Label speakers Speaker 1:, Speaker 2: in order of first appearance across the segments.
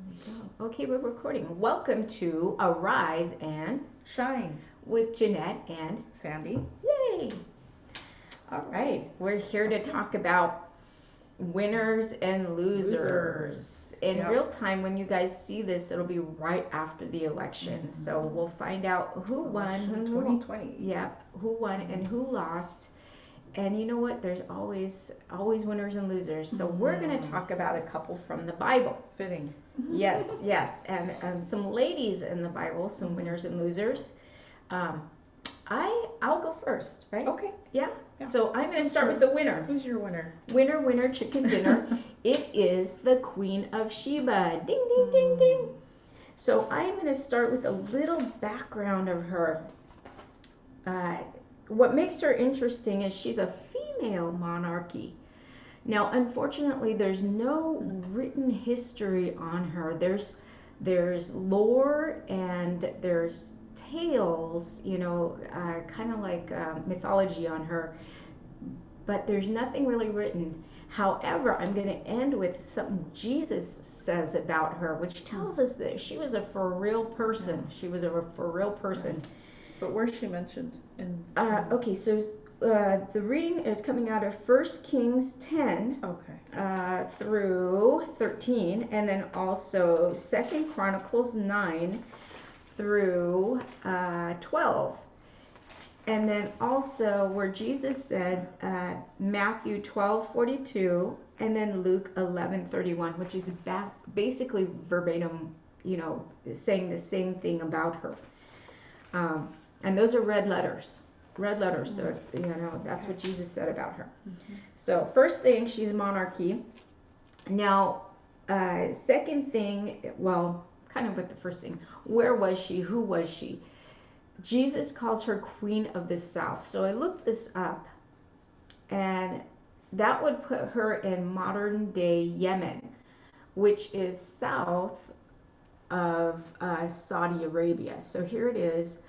Speaker 1: There we go. Okay, we're recording. Welcome to Arise and
Speaker 2: Shine
Speaker 1: with Jeanette and
Speaker 2: Sandy.
Speaker 1: Yay! All right, we're here to talk about winners and losers. In
Speaker 2: Yep.
Speaker 1: real time, when you guys see this, it'll be right after the election. So we'll find out who won,
Speaker 2: Election
Speaker 1: who
Speaker 2: 2020.
Speaker 1: Yep, who won and who lost. And you know what? There's always winners and losers. So we're going to talk about a couple from the Bible.
Speaker 2: Fitting.
Speaker 1: Yes, yes, and some ladies in the Bible, some winners and losers. I'll go first, right?
Speaker 2: Okay.
Speaker 1: Yeah.
Speaker 2: Yeah.
Speaker 1: So I'm going to start with the winner.
Speaker 2: Who's your winner?
Speaker 1: Winner, winner, chicken dinner. It is the Queen of Sheba. Ding, ding, ding, ding. So I'm going to start with a little background of her. What makes her interesting is she's a female monarchy. Now, unfortunately, there's no written history on her. There's lore and there's tales, kind of like mythology on her, but there's nothing really written. However, I'm going to end with something Jesus says about her, which tells us that she was a for real person. She was a for real person.
Speaker 2: But where's she mentioned?
Speaker 1: Okay, so the reading is coming out of 1 Kings 10 through 13, and then also 2 Chronicles 9 through 12. And then also where Jesus said Matthew 12:42, and then Luke 11:31, which is basically verbatim, saying the same thing about her. And those are red letters. So that's what Jesus said about her. So first thing, she's monarchy. Now, second thing, well, kind of with the first thing, where was she? Who was she? Jesus calls her Queen of the South. So I looked this up, and that would put her in modern day Yemen, which is south of Saudi Arabia. So here it is.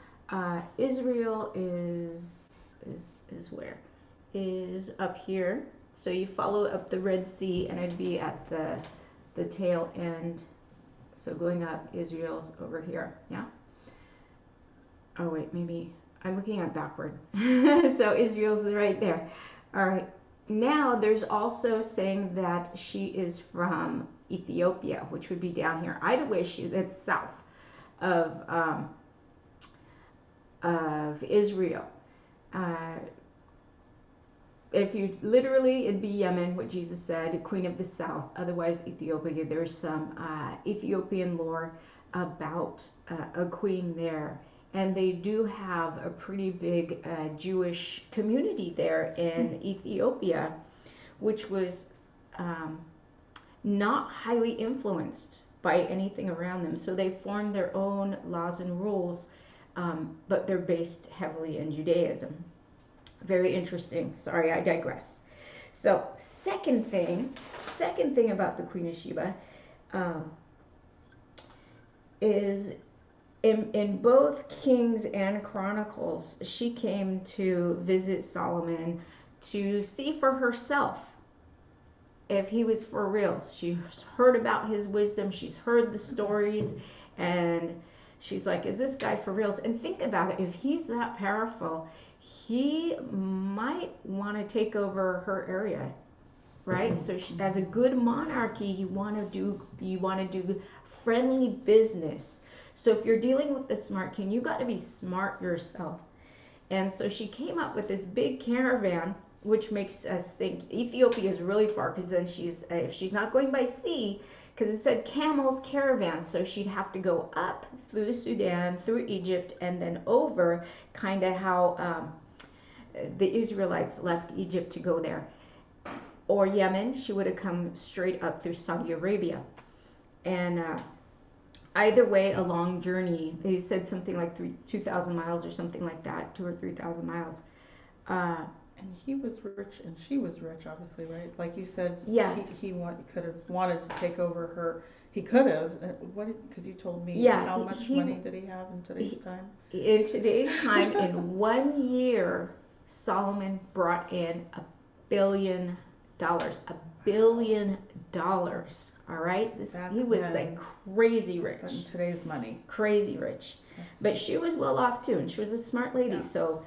Speaker 1: Israel is where? Is up here. So you follow up the Red Sea, and it'd be at the tail end. So going up, Israel's over here. Yeah. Oh wait, maybe I'm looking at backward. So Israel's right there. All right. Now there's also saying that she is from Ethiopia, which would be down here. Either way, that's south of Israel. If you literally, it'd be Yemen, what Jesus said, Queen of the South. Otherwise, Ethiopia. There's some Ethiopian lore about a queen there, and they do have a pretty big Jewish community there in Ethiopia, which was not highly influenced by anything around them. So they formed their own laws and rules. But they're based heavily in Judaism. Very interesting. Sorry, I digress. So, second thing about the Queen of Sheba is in both Kings and Chronicles, she came to visit Solomon to see for herself if he was for real. She's heard about his wisdom. She's heard the stories, and she's like, is this guy for real? And think about it. If he's that powerful, he might want to take over her area, right? So as a good monarchy, you want to do friendly business. So if you're dealing with the smart king, you got to be smart yourself. And so she came up with this big caravan, which makes us think Ethiopia is really far, because then if she's not going by sea, because it said camel's caravan, so she'd have to go up through the Sudan, through Egypt, and then over, kind of how the Israelites left Egypt to go there. Or Yemen, she would have come straight up through Saudi Arabia. And either way, a long journey. They said something like 2,000 miles or something like that, 2,000 or 3,000 miles.
Speaker 2: And he was rich, and she was rich, obviously, right? Like you said,
Speaker 1: yeah.
Speaker 2: He could have wanted to take over her. He could have. Because you told me, how much money did he have in today's time?
Speaker 1: In today's time, in 1 year, Solomon brought in $1 billion. $1 billion. All All right, he was like crazy rich.
Speaker 2: In today's money.
Speaker 1: Crazy rich. Yes. But she was well off too, and she was a smart lady. Yeah. So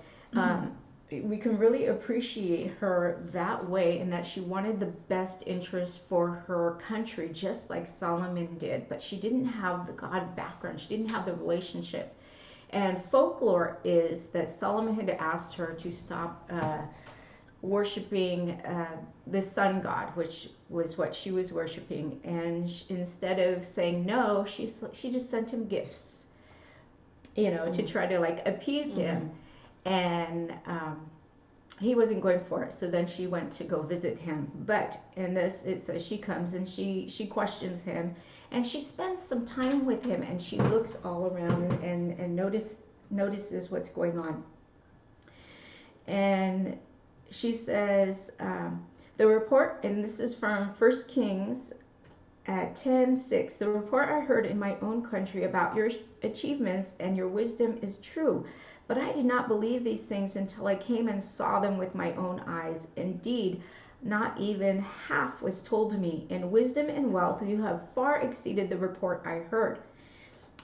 Speaker 1: we can really appreciate her that way, and that she wanted the best interest for her country, just like Solomon did. But she didn't have the God background. She didn't have the relationship. And folklore is that Solomon had asked her to stop worshiping the sun god, which was what she was worshiping. And instead of saying no, she just sent him gifts, to try to like appease him. And he wasn't going for it. So then she went to go visit him. But in this, it says she comes and she questions him, and she spends some time with him, and she looks all around and notices what's going on. And she says, the report, and this is from 1 Kings 10:6, the report I heard in my own country about your achievements and your wisdom is true. But I did not believe these things until I came and saw them with my own eyes. Indeed, not even half was told to me. In wisdom and wealth, you have far exceeded the report I heard.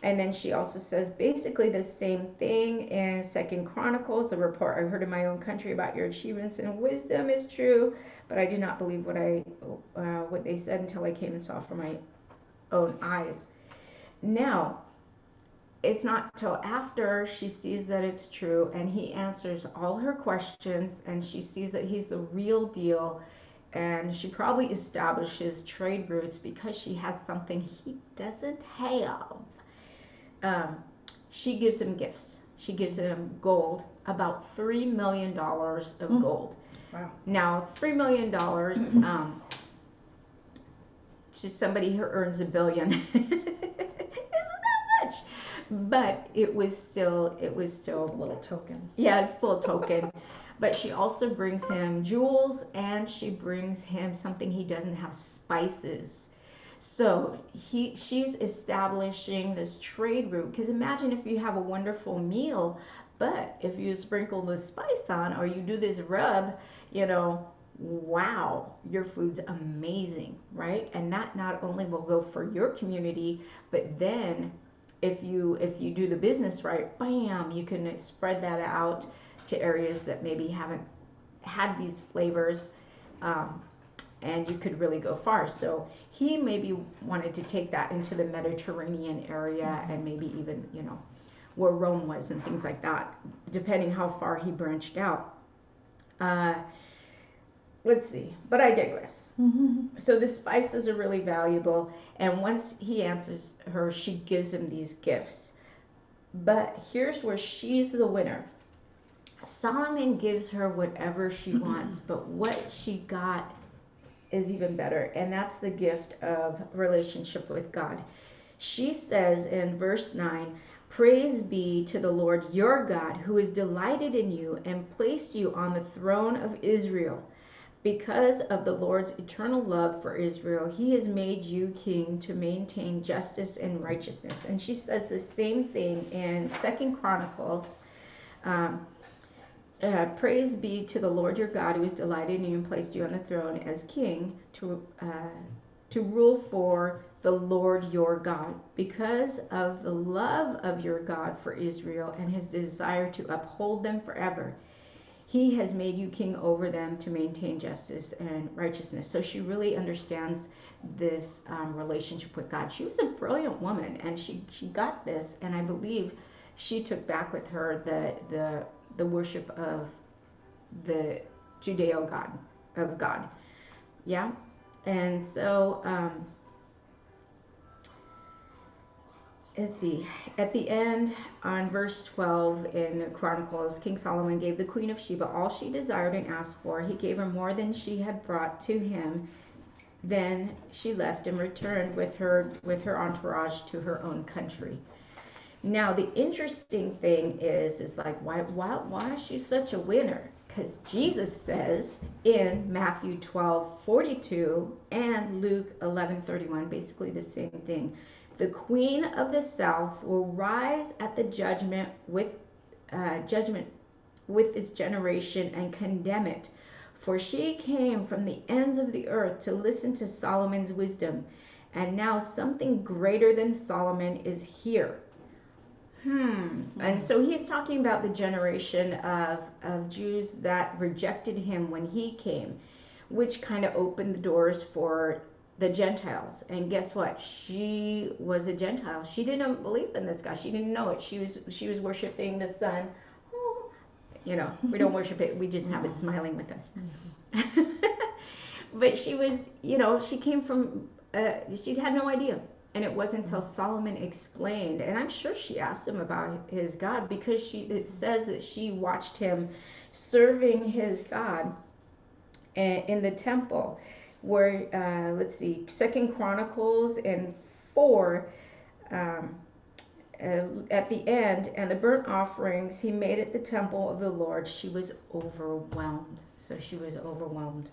Speaker 1: And then she also says basically the same thing in 2 Chronicles. The report I heard in my own country about your achievements and wisdom is true, but I did not believe what they said until I came and saw for my own eyes. Now, it's not till after she sees that it's true and he answers all her questions and she sees that he's the real deal, and she probably establishes trade routes because she has something he doesn't have. She gives him gifts. She gives him gold, about $3 million of gold.
Speaker 2: Wow.
Speaker 1: Now, $3 million to somebody who earns $1 billion isn't that much. But it was still a
Speaker 2: little token.
Speaker 1: Yeah, it's a little token. But she also brings him jewels, and she brings him something he doesn't have, spices. So she's establishing this trade route. Because imagine if you have a wonderful meal, but if you sprinkle the spice on or you do this rub, wow, your food's amazing, right? And that not only will go for your community, but then if you do the business right, bam, you can spread that out to areas that maybe haven't had these flavors, and you could really go far. So he maybe wanted to take that into the Mediterranean area, and maybe even where Rome was and things like that, depending how far he branched out. Let's see, but I digress. So the spices are really valuable, and once he answers her, she gives him these gifts. But here's where she's the winner. Solomon gives her whatever she wants, but what she got is even better, and that's the gift of relationship with God. She says in verse 9, "Praise be to the Lord your God, who has delighted in you and placed you on the throne of Israel. Because of the Lord's eternal love for Israel, he has made you king to maintain justice and righteousness." And she says the same thing in 2 Chronicles. Praise be to the Lord your God, who has delighted in you and placed you on the throne as king to rule for the Lord your God. Because of the love of your God for Israel and his desire to uphold them forever, he has made you king over them to maintain justice and righteousness. So she really understands this relationship with God. She was a brilliant woman, and she got this, and I believe she took back with her the worship of the Judeo God, of God. Yeah? And so, let's see, at the end on verse 12 in Chronicles, King Solomon gave the Queen of Sheba all she desired and asked for. He gave her more than she had brought to him. Then she left and returned with her entourage to her own country. Now the interesting thing is like, why is she such a winner? Because Jesus says in Matthew 12:42 and Luke 11:31, basically the same thing. The queen of the south will rise at the judgment with its generation and condemn it. For she came from the ends of the earth to listen to Solomon's wisdom. and now something greater than Solomon is here. And so he's talking about the generation of Jews that rejected him when he came, which kind of opened the doors for the Gentiles. And guess what? She was a Gentile. She didn't believe in this God. She didn't know it. She was worshiping the sun. Oh, you know, we don't worship it. We just have it smiling with us. But she was, you know, she came from, she had no idea. And it wasn't until Solomon explained, and I'm sure she asked him about his God, because it says that she watched him serving his God in the temple, where let's see, 2 Chronicles and 4, at the end, and the burnt offerings he made at the temple of the Lord. She was overwhelmed. So she was overwhelmed.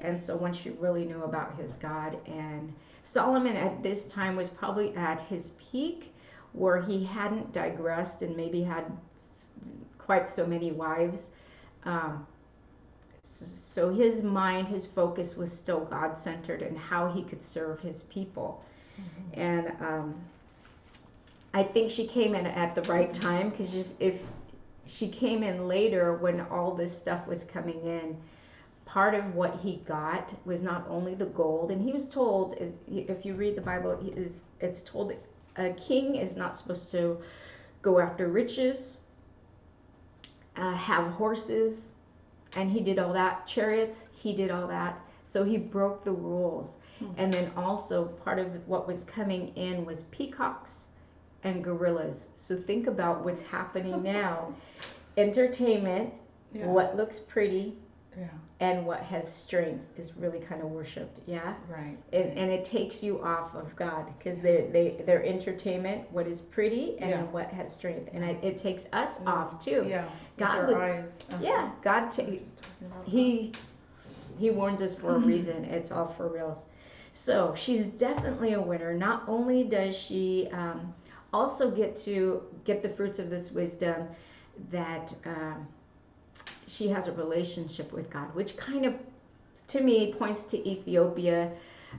Speaker 1: And so when she really knew about his God, and Solomon at this time was probably at his peak, where he hadn't digressed and maybe had quite so many wives. So his mind, his focus was still God-centered and how he could serve his people. And I think she came in at the right time, because if she came in later when all this stuff was coming in, part of what he got was not only the gold, and he was told, if you read the Bible, it's told a king is not supposed to go after riches, have horses, and he did all that, chariots, he did all that, so he broke the rules. And then also part of what was coming in was peacocks and gorillas. So think about what's happening now. Entertainment, what looks pretty, and what has strength is really kind of worshipped.
Speaker 2: Right.
Speaker 1: And it takes you off of God, because their entertainment, what is pretty, and then what has strength, and it takes us off too. God
Speaker 2: with our eyes.
Speaker 1: God he warns us for a reason. It's all for reals. So she's definitely a winner. Not only does she also get the fruits of this wisdom, that she has a relationship with God, which kind of, to me, points to Ethiopia.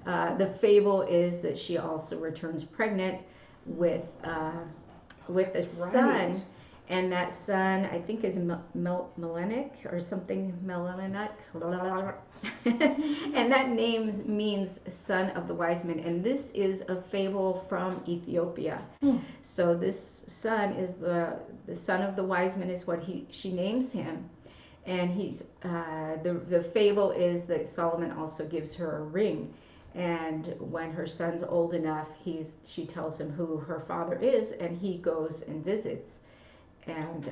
Speaker 1: The fable is that she also returns pregnant with a son, and that son, I think, is Melanic or something, Melanic, and that name means son of the wise men, and this is a fable from Ethiopia. So this son is the son of the wise men, is what she names him. And he's the fable is that Solomon also gives her a ring, and when her son's old enough, she tells him who her father is, and he goes and visits. And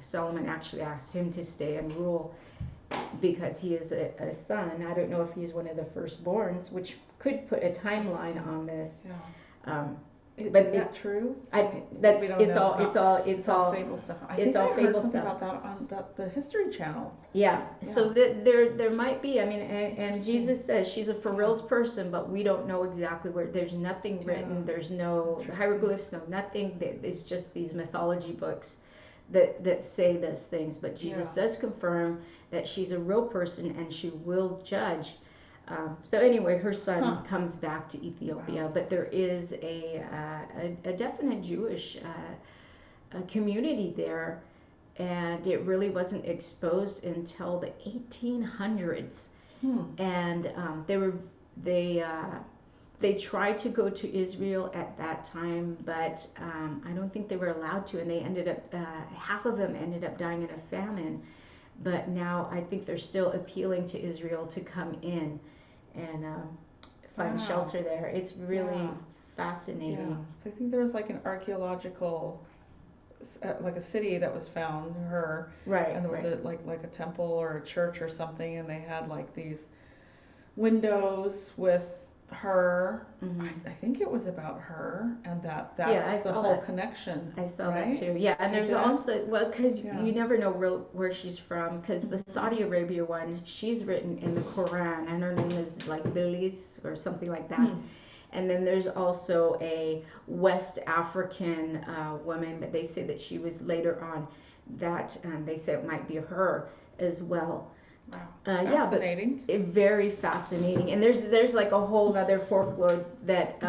Speaker 1: Solomon actually asks him to stay and rule, because he is a son. I don't know if he's one of the firstborns, which could put a timeline on this.
Speaker 2: But is that true?
Speaker 1: It's all
Speaker 2: fable stuff.
Speaker 1: It's all fable
Speaker 2: something
Speaker 1: stuff.
Speaker 2: about that on the History Channel.
Speaker 1: So there might be. I mean, and Jesus says she's a for reals person, but we don't know exactly where. There's nothing written. There's no hieroglyphs. No nothing. It's just these mythology books that say those things. But Jesus does confirm that she's a real person, and she will judge. So anyway, her son comes back to Ethiopia, but there is a definite Jewish community there, and it really wasn't exposed until the 1800s. And they tried to go to Israel at that time, but I don't think they were allowed to, and they ended up half of them ended up dying in a famine. But now I think they're still appealing to Israel to come in and find shelter there. It's really fascinating.
Speaker 2: So I think there was like an archaeological, like a city that was found, and there was like a temple or a church or something, and they had like these windows with her. I think it was about her, and that's the whole connection.
Speaker 1: I saw that too. And there's also, because you never know where she's from, because the Saudi Arabia one, she's written in the Quran, and her name is like Lilis or something like that. And then there's also a West African woman, but they say that she was later on, that they say it might be her as well.
Speaker 2: Wow.
Speaker 1: Fascinating. Yeah, but very fascinating. And there's like a whole other folklore that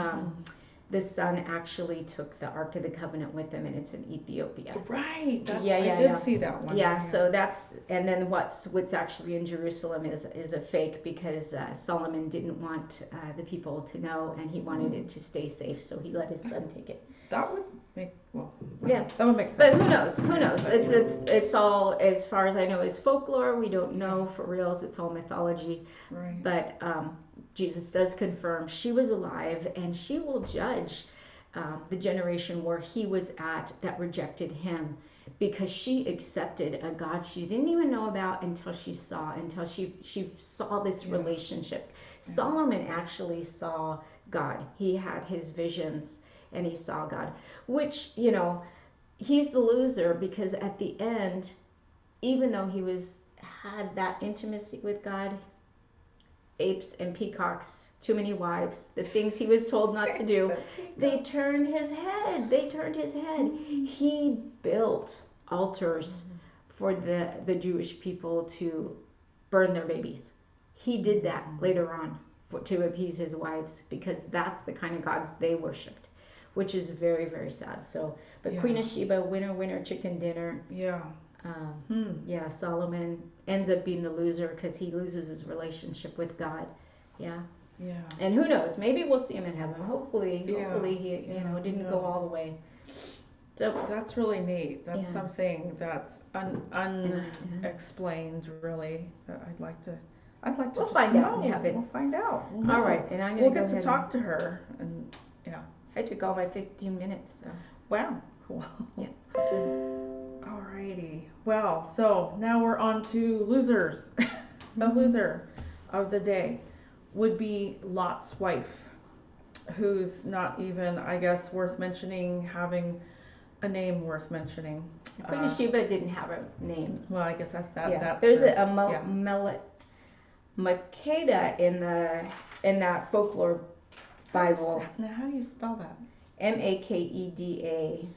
Speaker 1: the son actually took the Ark of the Covenant with him, and it's in Ethiopia.
Speaker 2: Right. I did see that one.
Speaker 1: Yeah. So that's, and then what's actually in Jerusalem is a fake, because Solomon didn't want the people to know, and he wanted it to stay safe, so he let his son take it.
Speaker 2: That would make that would make sense.
Speaker 1: But who knows? Who knows? It's all, as far as I know, is folklore. We don't know for reals. It's all mythology.
Speaker 2: Right.
Speaker 1: But Jesus does confirm she was alive, and she will judge the generation where he was at that rejected him, because she accepted a God she didn't even know about until she saw this relationship. Yeah. Solomon actually saw God. He had his visions, and he saw God, which, he's the loser, because at the end, even though he had that intimacy with God, apes and peacocks, too many wives, the things he was told not to do, they turned his head. He built altars for the Jewish people to burn their babies. He did that later on to appease his wives, because that's the kind of gods they worshipped, which is very, very sad. So, but Queen of Sheba, winner, chicken dinner.
Speaker 2: Yeah.
Speaker 1: Yeah, Solomon ends up being the loser, because he loses his relationship with God. Yeah.
Speaker 2: Yeah.
Speaker 1: And who knows? Maybe we'll see him in heaven. Hopefully he didn't go all the way. So
Speaker 2: that's really neat. That's something that's unexplained, really. That I'd like to.
Speaker 1: We'll find out in heaven.
Speaker 2: We'll find out.
Speaker 1: All right, and I'm
Speaker 2: gonna get to talk to her, and
Speaker 1: I took all my 15 minutes. So.
Speaker 2: Wow, cool.
Speaker 1: Yeah.
Speaker 2: Alrighty. Well, so now we're on to losers. The loser of the day would be Lot's wife, who's not even, I guess, worth mentioning, having a name worth mentioning.
Speaker 1: Queen of Sheba didn't have a name.
Speaker 2: Well, I guess that's that.
Speaker 1: Yeah.
Speaker 2: That's
Speaker 1: there's Makeda in that folklore Bible.
Speaker 2: Now, how do you spell that?
Speaker 1: Makeda.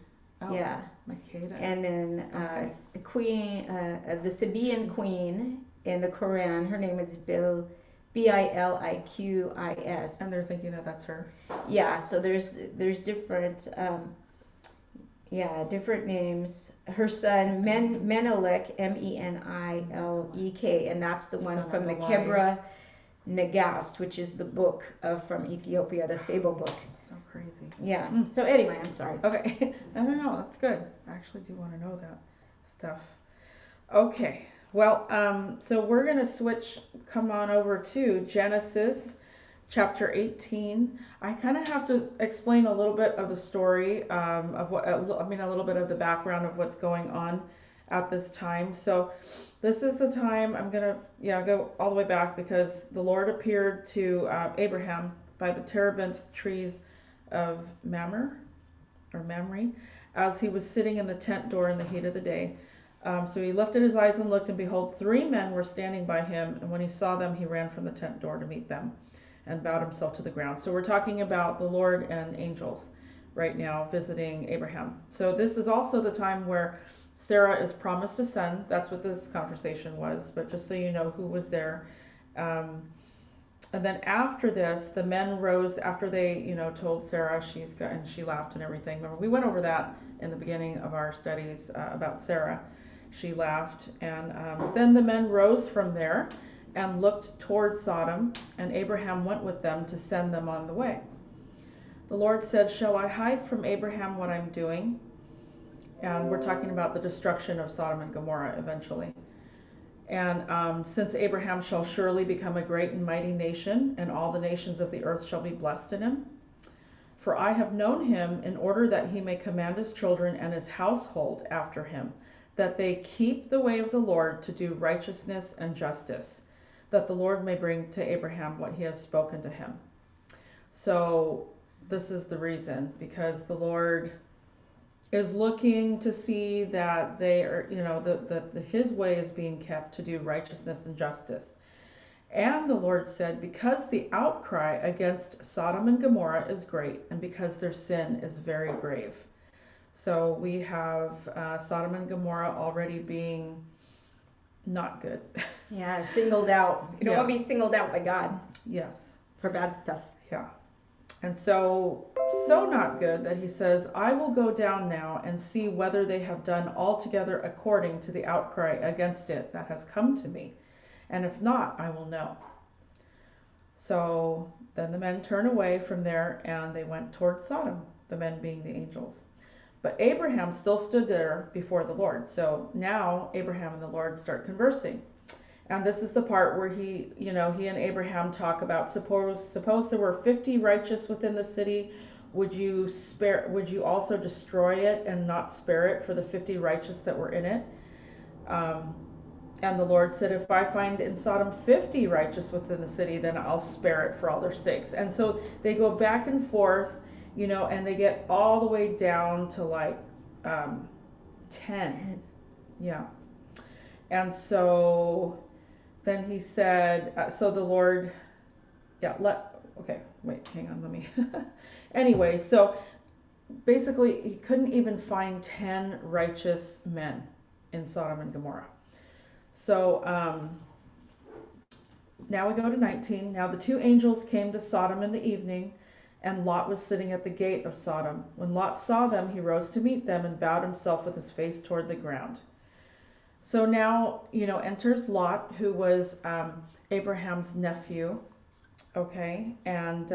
Speaker 2: Oh,
Speaker 1: yeah.
Speaker 2: Makeda.
Speaker 1: And then queen, the Sabaean queen in the Quran, her name is Biliqis.
Speaker 2: And they're thinking that that's her.
Speaker 1: Yeah. So there's different different names. Her son Menelik, Menilek, and that's the one from the Kebra Nagast, which is the book from Ethiopia, the fable book.
Speaker 2: So crazy.
Speaker 1: Yeah. So anyway, I'm sorry.
Speaker 2: Okay. No, that's good. I actually do want to know that stuff. Okay. Well, so we're going to come on over to Genesis chapter 18. I kind of have to explain a little bit of the story of a little bit of the background of what's going on at this time. So this is the time I'm going to go all the way back, because the Lord appeared to Abraham by the terebinth trees of Mamre, as he was sitting in the tent door in the heat of the day. So he lifted his eyes and looked, and behold, 3 men were standing by him, and when he saw them, he ran from the tent door to meet them and bowed himself to the ground. So we're talking about the Lord and angels right now visiting Abraham. So this is also the time where Sarah is promised a son. That's what this conversation was, but just so you know who was there. And then after this, the men rose after they, told Sarah and she laughed and everything. Remember, we went over that in the beginning of our studies about Sarah. She laughed, and then the men rose from there and looked toward Sodom, and Abraham went with them to send them on the way. The Lord said, "Shall I hide from Abraham what I'm doing?" And we're talking about the destruction of Sodom and Gomorrah eventually. And since Abraham shall surely become a great and mighty nation, and all the nations of the earth shall be blessed in him. For I have known him in order that he may command his children and his household after him, that they keep the way of the Lord to do righteousness and justice, that the Lord may bring to Abraham what he has spoken to him. So this is the reason, because the Lord is looking to see that they are, that his way is being kept to do righteousness and justice. And the Lord said, because the outcry against Sodom and Gomorrah is great, and because their sin is very grave. So we have Sodom and Gomorrah already being not good.
Speaker 1: Yeah, singled out. You don't want to be singled out by God.
Speaker 2: Yes.
Speaker 1: For bad stuff.
Speaker 2: Yeah. And so not good that he says, I will go down now and see whether they have done altogether according to the outcry against it that has come to me. And if not, I will know. So then the men turn away from there and they went toward Sodom, the men being the angels. But Abraham still stood there before the Lord. So now Abraham and the Lord start conversing. And this is the part where he and Abraham talk about, suppose there were 50 righteous within the city, would you also destroy it and not spare it for the 50 righteous that were in it? And the Lord said, if I find in Sodom 50 righteous within the city, then I'll spare it for all their sakes. And so they go back and forth, and they get all the way down to like 10. Yeah. And so then he said, so the Lord, okay, wait, hang on, let me. Anyway, so basically he couldn't even find 10 righteous men in Sodom and Gomorrah. So now we go to 19. Now the two angels came to Sodom in the evening, and Lot was sitting at the gate of Sodom. When Lot saw them, he rose to meet them and bowed himself with his face toward the ground. So now, enters Lot, who was Abraham's nephew, okay? And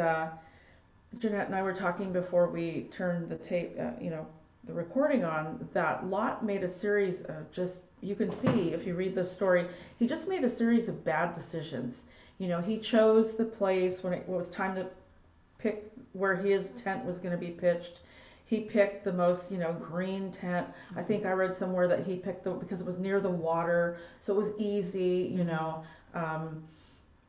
Speaker 2: Jeanette and I were talking before we turned the tape, the recording on, that Lot made a series of you can see if you read the story, he just made a series of bad decisions. He chose the place when it was time to pick where his tent was going to be pitched. He picked the most, green tent. I think I read somewhere that he picked because it was near the water, so it was easy, and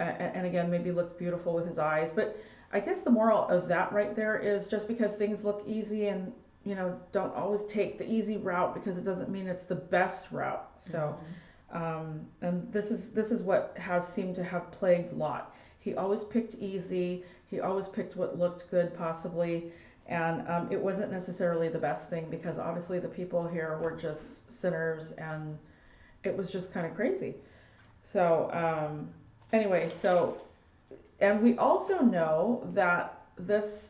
Speaker 2: again, maybe looked beautiful with his eyes. But I guess the moral of that right there is just because things look easy and, don't always take the easy route because it doesn't mean it's the best route. So, and this is what has seemed to have plagued Lot. He always picked easy. He always picked what looked good, possibly. And it wasn't necessarily the best thing because obviously the people here were just sinners and it was just kind of crazy. So anyway, and we also know that this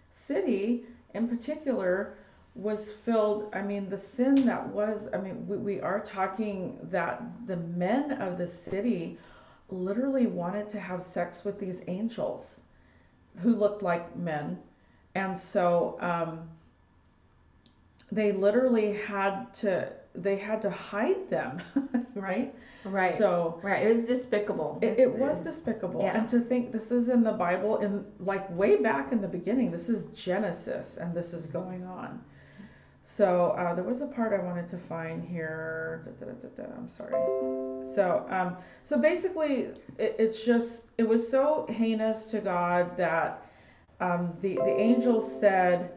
Speaker 2: city in particular was filled, the sin that was, we are talking that the men of the city literally wanted to have sex with these angels who looked like men. And so they literally had to hide them, right?
Speaker 1: Right.
Speaker 2: So
Speaker 1: right, it was despicable.
Speaker 2: It was despicable. Yeah. And to think this is in the Bible, in like way back in the beginning, this is Genesis, and this is going on. So there was a part I wanted to find here. I'm sorry. So basically, it was so heinous to God that the angels said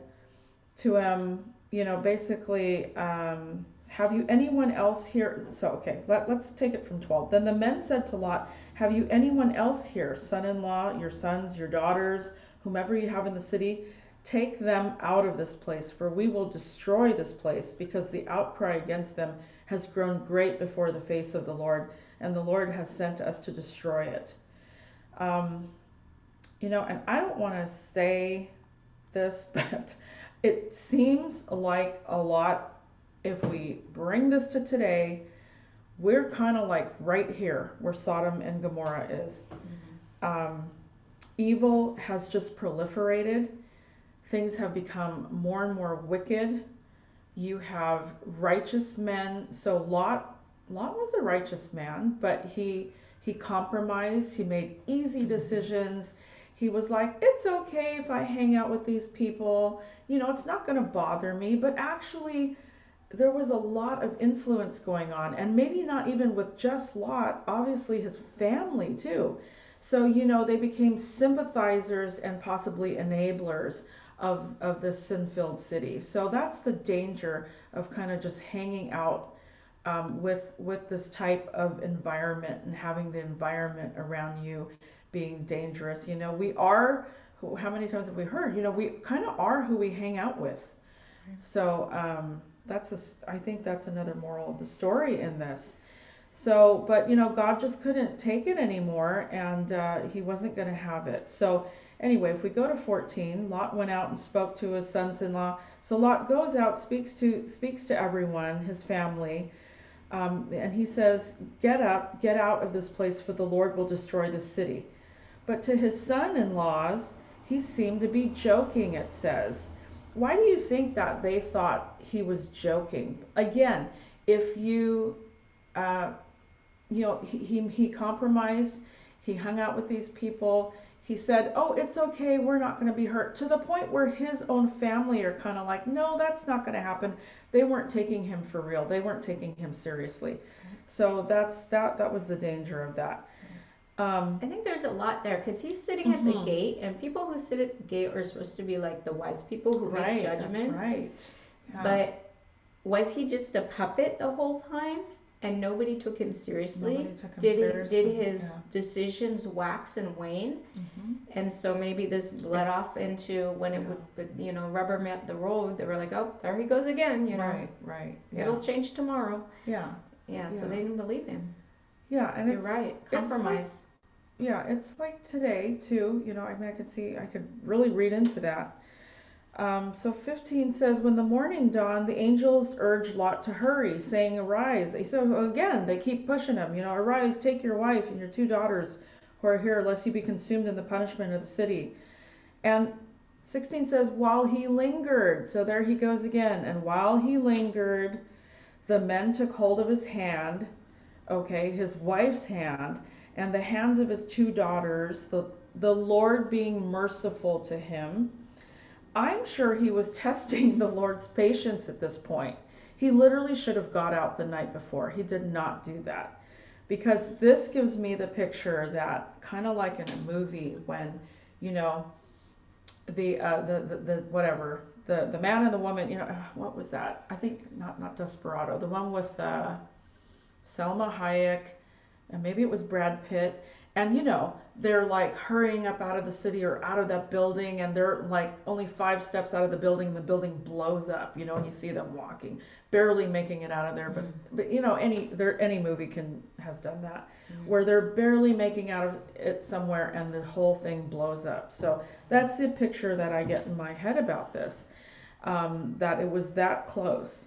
Speaker 2: to him, basically, have you anyone else here? So, okay, let's take it from 12. Then the men said to Lot, have you anyone else here, son-in-law, your sons, your daughters, whomever you have in the city? Take them out of this place, for we will destroy this place, because the outcry against them has grown great before the face of the Lord, and the Lord has sent us to destroy it. And I don't want to say this, but it seems like a lot, if we bring this to today, we're kind of like right here where Sodom and Gomorrah is. Mm-hmm. Evil has just proliferated. Things have become more and more wicked. You have righteous men. So Lot was a righteous man, but he compromised. He made easy decisions. He was like, it's okay if I hang out with these people. It's not going to bother me. But actually, there was a lot of influence going on. And maybe not even with just Lot, obviously his family too. So, they became sympathizers and possibly enablers of this sin-filled city. So that's the danger of kind of just hanging out with this type of environment and having the environment around you being dangerous. We are, how many times have we heard, we kind of are who we hang out with. So I think that's another moral of the story in this. So, but God just couldn't take it anymore, and he wasn't going to have it. So, anyway, if we go to 14, Lot went out and spoke to his sons-in-law. So Lot goes out, speaks to everyone, his family, and he says, "Get up, get out of this place, for the Lord will destroy the city." But to his son-in-laws, he seemed to be joking, it says. Why do you think that they thought he was joking? Again, if you uh, he compromised. He hung out with these people. He said, "Oh, it's okay. We're not going to be hurt." To the point where his own family are kind of like, "No, that's not going to happen." They weren't taking him for real. They weren't taking him seriously. So that was the danger of that.
Speaker 1: I think there's a lot there because he's sitting at the gate, and people who sit at the gate are supposed to be like the wise people who make judgments.
Speaker 2: That's right.
Speaker 1: Yeah. But was he just a puppet the whole time? And nobody took him seriously. Did his decisions wax and wane? And so maybe this bled off into when it would, rubber met the road. They were like, "Oh, there he goes again."
Speaker 2: Right.
Speaker 1: It'll change tomorrow.
Speaker 2: Yeah.
Speaker 1: So they didn't believe him.
Speaker 2: Yeah, and
Speaker 1: you're right. Compromise.
Speaker 2: It's like today too. I could really read into that. So 15 says, when the morning dawned, the angels urged Lot to hurry, saying, "Arise." So again, they keep pushing him, "Arise, take your wife and your 2 daughters who are here, lest you be consumed in the punishment of the city." And 16 says, while he lingered, so there he goes again, and while he lingered, the men took hold of his hand, his wife's hand, and the hands of his 2 daughters, the Lord being merciful to him. I'm sure he was testing the Lord's patience at this point. He literally should have got out the night before. He did not do that. Because this gives me the picture that, kind of like in a movie, when, the man and the woman, what was that? I think not Desperado, the one with Selma Hayek, and maybe it was Brad Pitt. And they're like hurrying up out of the city or out of that building, and they're like only 5 steps out of the building, and the building blows up, and you see them walking, barely making it out of there. But any movie has done that, where they're barely making out of it somewhere, and the whole thing blows up. So that's the picture that I get in my head about this, that it was that close.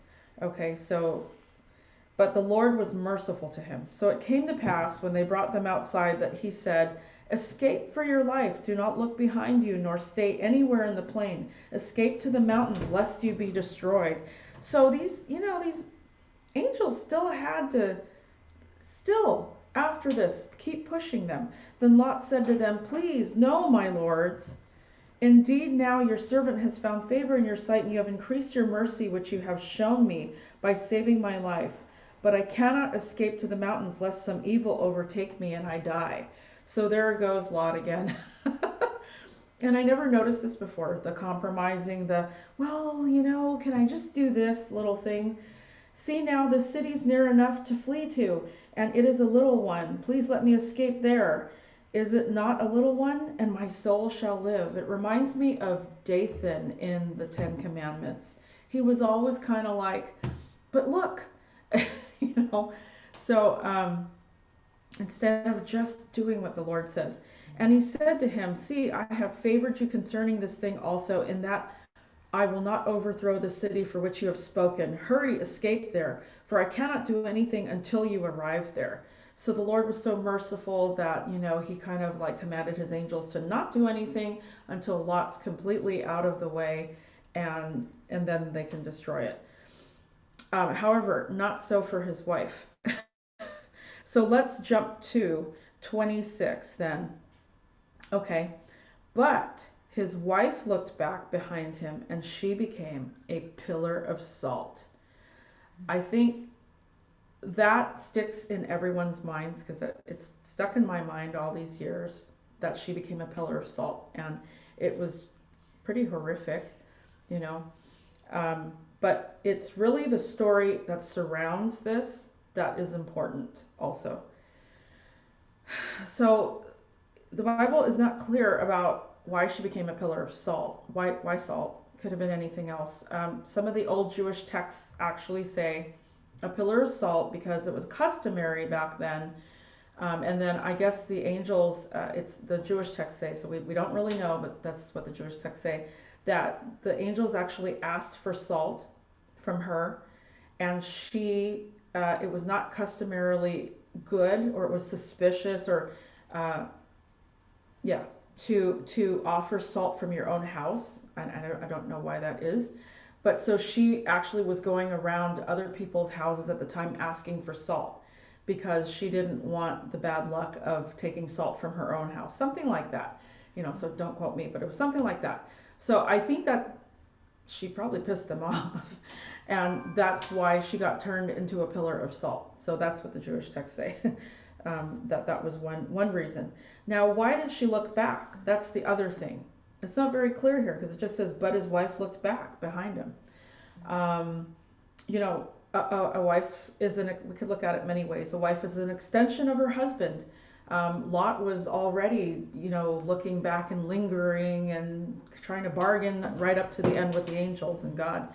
Speaker 2: But the Lord was merciful to him. So it came to pass, when they brought them outside, that he said, "Escape for your life. Do not look behind you, nor stay anywhere in the plain. Escape to the mountains, lest you be destroyed." So these angels still had to, after this, keep pushing them. Then Lot said to them, "Please, no, my lords. Indeed, now your servant has found favor in your sight, and you have increased your mercy, which you have shown me by saving my life. But I cannot escape to the mountains, lest some evil overtake me and I die." So there goes Lot again. And I never noticed this before, the compromising, can I just do this little thing? "See now, the city's near enough to flee to, and it is a little one. Please let me escape there. Is it not a little one? And my soul shall live." It reminds me of Dathan in the 10 Commandments. He was always kind of like, "But look," So instead of just doing what the Lord says. And he said to him, "See, I have favored you concerning this thing also, in that I will not overthrow the city for which you have spoken. Hurry, escape there, for I cannot do anything until you arrive there." So the Lord was so merciful that, he kind of like commanded his angels to not do anything until Lot's completely out of the way, and then they can destroy it. However, not so for his wife. So let's jump to 26 then. But his wife looked back behind him, and she became a pillar of salt. I think that sticks in everyone's minds, because it's stuck in my mind all these years, that she became a pillar of salt. And it was pretty horrific, but it's really the story that surrounds this that is important also. So the Bible is not clear about why she became a pillar of salt. Why salt? Could have been anything else. Some of the old Jewish texts actually say a pillar of salt because it was customary back then. And then I guess the angels, it's the Jewish texts say, so we don't really know, but that's what the Jewish texts say, that the angels actually asked for salt from her, and it was not customarily good, or it was suspicious, or to offer salt from your own house. And I don't know why that is. But so she actually was going around other people's houses at the time asking for salt because she didn't want the bad luck of taking salt from her own house. Something like that. So don't quote me, but it was something like that. So I think that she probably pissed them off. And that's why she got turned into a pillar of salt. So that's what the Jewish texts say. That was one reason. Now, why did she look back? That's the other thing. It's not very clear here because it just says, but his wife looked back behind him. A wife we could look at it many ways. A wife is an extension of her husband. Lot was already, looking back and lingering and trying to bargain right up to the end with the angels and God.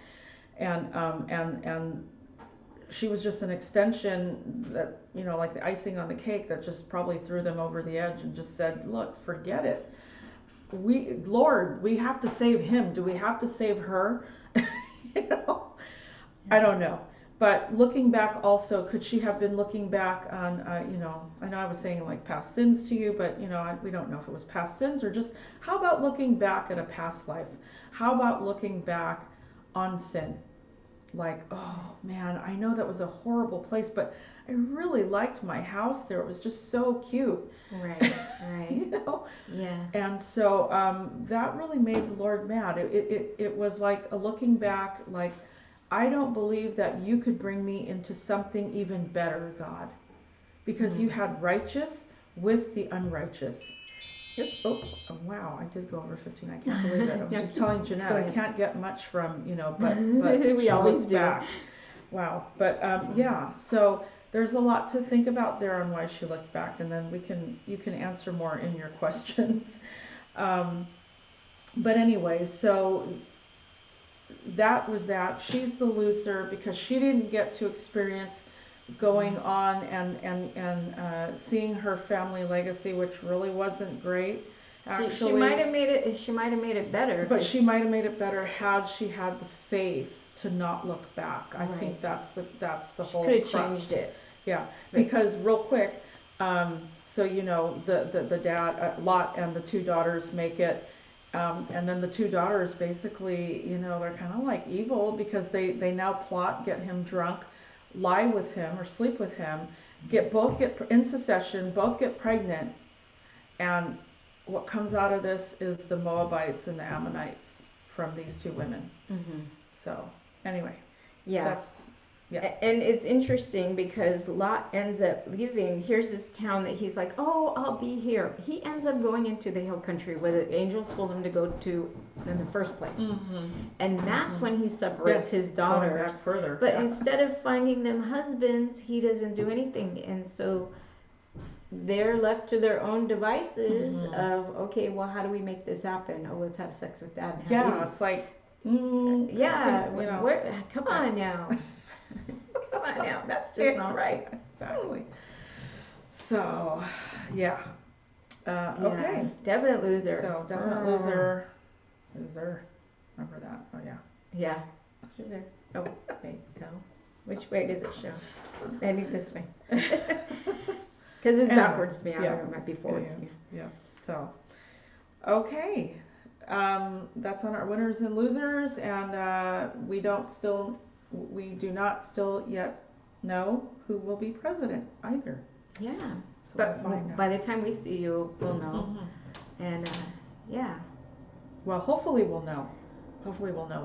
Speaker 2: And she was just an extension that, like the icing on the cake that just probably threw them over the edge and just said, look, forget it. Lord, we have to save him. Do we have to save her? I don't know. But looking back also, could she have been looking back on, I know I was saying like past sins to you, but we don't know if it was past sins or just, how about looking back at a past life? How about looking back on sin? Like, oh man, I know that was a horrible place, but I really liked my house there. It was just so cute.
Speaker 1: Right. Yeah.
Speaker 2: And so that really made the Lord mad. It was like a looking back, like, I don't believe that you could bring me into something even better, God, because you had righteous with the unrighteous. Yep. Oh, wow, I did go over 15. I can't believe it. I was just telling Jeanette, I can't get much from, but
Speaker 1: we always do.
Speaker 2: Back. Wow. But so there's a lot to think about there on why she looked back, and then you can answer more in your questions. But anyway, so that was that. She's the loser because she didn't get to experience going on and seeing her family legacy, which really wasn't great. Actually,
Speaker 1: she might have made it. She might have made it better.
Speaker 2: But she might have made it better had she had the faith to not look back. I think that's the whole.
Speaker 1: Could have changed it.
Speaker 2: Yeah, because real quick, so the dad, Lot, and the two daughters make it. And then the two daughters basically, they're kind of like evil because they now plot, get him drunk, lie with him or sleep with him, both get in succession, both get pregnant, and what comes out of this is the Moabites and the Ammonites from these two women. Mm-hmm. So anyway, and it's interesting because Lot ends up leaving. Here's this town that he's like, oh, I'll be here. He ends up going into the hill country where the angels told him to go to in the first place. Mm-hmm. And that's when he separates his daughters. Further.
Speaker 1: But instead of finding them husbands, he doesn't do anything. And so they're left to their own devices of, okay, well, how do we make this happen? Oh, let's have sex with dad.
Speaker 2: It's like,
Speaker 1: come on now. Come on now, that's just not right.
Speaker 2: Exactly. So, okay.
Speaker 1: Definite loser.
Speaker 2: So, definite loser. Loser. Remember that. Oh, yeah.
Speaker 1: Yeah. Loser. Oh, wait, no. Which way does it show? I think this way. Because it's backwards to me. I don't know, it might be forwards.
Speaker 2: Yeah. So, okay. That's on our winners and losers, and we do not still yet know who will be president either.
Speaker 1: Yeah. So but by the time we see you, we'll know. Mm-hmm. And
Speaker 2: well, hopefully we'll know.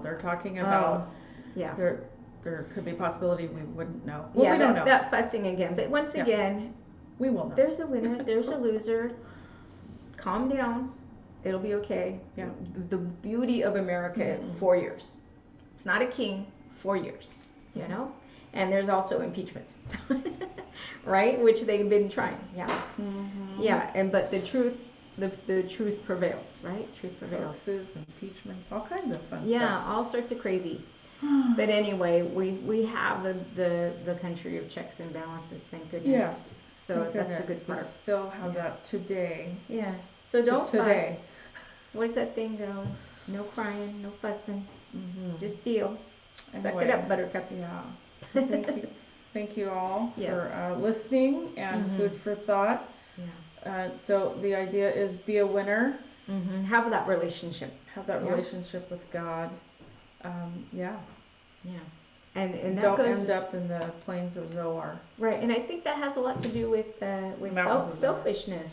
Speaker 2: They're talking about there could be a possibility we wouldn't know. Well, we don't know.
Speaker 1: That fussing again. But once again,
Speaker 2: we will know.
Speaker 1: There's a winner, there's a loser. Calm down. It'll be okay.
Speaker 2: Yeah.
Speaker 1: The beauty of America, 4 years. It's not a king, 4 years, and there's also impeachments, right? Which they've been trying, but the truth prevails, right? Truth prevails.
Speaker 2: Hoaxes, impeachments, all kinds of fun stuff.
Speaker 1: Yeah, all sorts of crazy. But anyway, we have the country of checks and balances, thank goodness.
Speaker 2: Yes.
Speaker 1: So that's the good part.
Speaker 2: We still have that today.
Speaker 1: Yeah. So don't
Speaker 2: today.
Speaker 1: fuss. What is that thing though? No crying, no fussing.
Speaker 2: Mm-hmm.
Speaker 1: Just deal.
Speaker 2: Anyway,
Speaker 1: suck it up, Buttercup.
Speaker 2: Yeah. So thank you all
Speaker 1: yes.
Speaker 2: for listening and food for thought.
Speaker 1: Yeah.
Speaker 2: So the idea is be a winner.
Speaker 1: Have that relationship.
Speaker 2: Have that relationship with God. Yeah.
Speaker 1: And that
Speaker 2: don't
Speaker 1: goes,
Speaker 2: end up in the plains of Zoar.
Speaker 1: Right, and I think that has a lot to do with selfishness,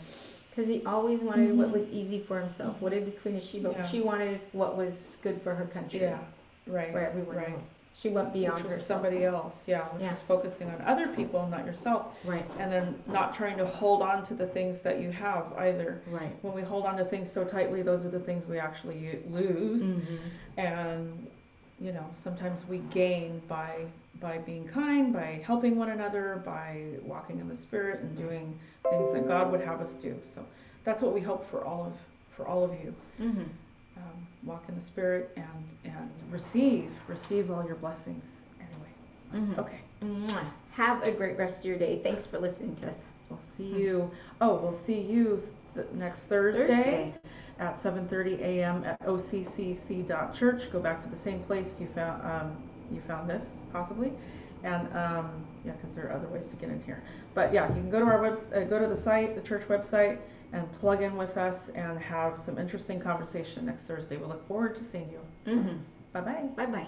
Speaker 1: because he always wanted what was easy for himself. What did the Queen of Sheba? Yeah. She wanted what was good for her country. Yeah, right. For everyone else. She went beyond herself.
Speaker 2: Somebody else, which is focusing on other people, not yourself.
Speaker 1: Right.
Speaker 2: And then not trying to hold on to the things that you have either.
Speaker 1: Right.
Speaker 2: When we hold on to things so tightly, those are the things we actually lose. And sometimes we gain by being kind, by helping one another, by walking in the Spirit and doing things that God would have us do. So that's what we hope for all of you. Walk in the Spirit and receive all your blessings. Anyway, okay.
Speaker 1: Have a great rest of your day. Thanks for listening to us.
Speaker 2: We'll see you. We'll see you next Thursday. At 7:30 a.m. at occc.church. Go back to the same place you found this, possibly, and because there are other ways to get in here. But you can go to our go to the site, the church website, and plug in with us and have some interesting conversation next Thursday. We look forward to seeing you. Bye bye.
Speaker 1: Bye bye.